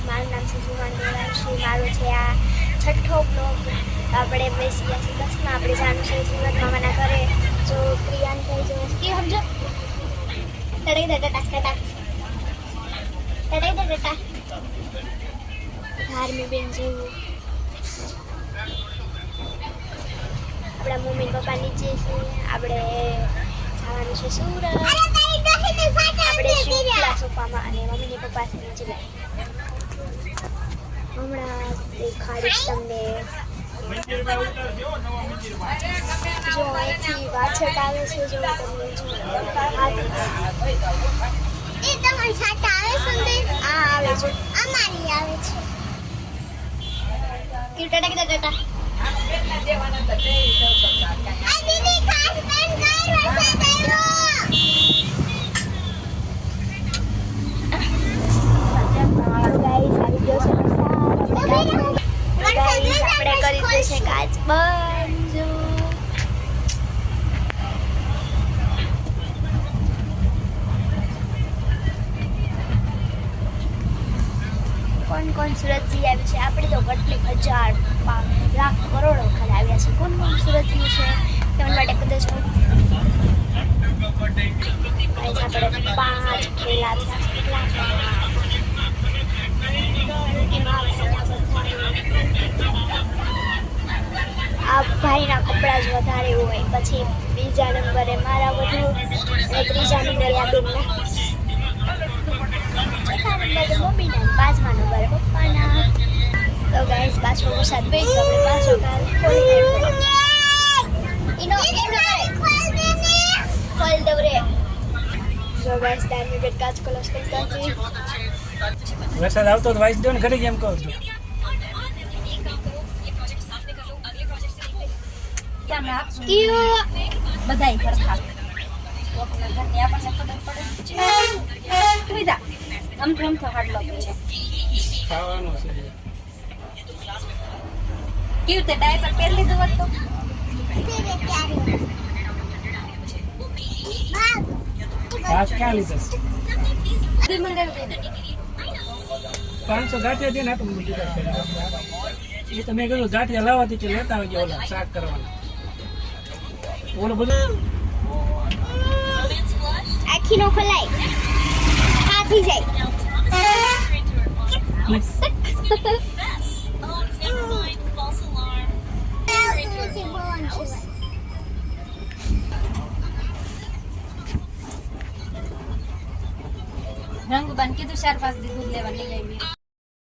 મારું નામ છે જુવાન દેવાંશી, મારું છે આ 6ઠ્ઠો બ્લોગ। આપણે બેસી ગયા છીએ બસમાં, આપણે જાણું છે સુરત મામાના ઘરે। જો પ્રિયાંકભાઈ જો કે સમજો તડાઈ દે ટાટા ટાટા તડાઈ દે ટાટા ધાર્મી બેન જેવું આપણા મમ્મી પપ્પા નીચે છે, આપણે જવાનું છે સુરત। આપણે શુક્લા સોફામાં અને મમ્મી પપ્પા છે નીચે હમણાં દેખાડીશ તમને। જો અહીંથી વાછટ આવે છે, જો તમને જો એ તમારી સાથે આવે છે, આ આવે છે, અમારી આવે છે કે ટાટા કે ટાટા આ દીદી ખાસ પેન કઈ વરસાદ આવ્યો। આપણે કરી દેશે કાચ બંધ। કોણ સુરતથી આવ્યું છે? આપણે તો કેટલીક હજાર લાખ કરોડો વખત આવ્યા છે। કોણ સુરતથી છે તેમના માટે કદાચ આપણે 5 ખેલા આ ભાઈના કપડા જ વધારે હોય, પછી બીજા નંબરે મારા વધુ અને ત્રીજા નંબરે આ બેનના, ચોથા નંબરે મમ્મીના, પાંચમા નંબરે પપ્પાના। તો ગાઈસ પાછો વરસાદ પડ્યો, આપણે પાછો કાલ ખોલી ખોલ દવ રે। જો ગાઈસ ટાઈમ બેટ કાચ ક્લોઝ કરતા છે। વરસાદ આવતો તો વાઈસ દો ને ઘરે કેમ કહું છું બધાય સરખા ઘરની આપણને ખબર પડે આમ હાડ લાગે છે ખાવાનું છે કેવું તે ડાયપર પહેરી લીધું હોત તો પાસ ક્યાં લીધો? મંગાવી દે 500 ગાંઠિયા દે ને તો એ તો મેં કીધું ગાંઠિયા લાવવાથી તો લેતા આવજો ઓલા શાક કરવાના ઓલો બધું આખી નો ખોલાય આ થઈ જાય। રંગ બન કીધું 4-5 દી દૂધ લેવા લઈ આવી।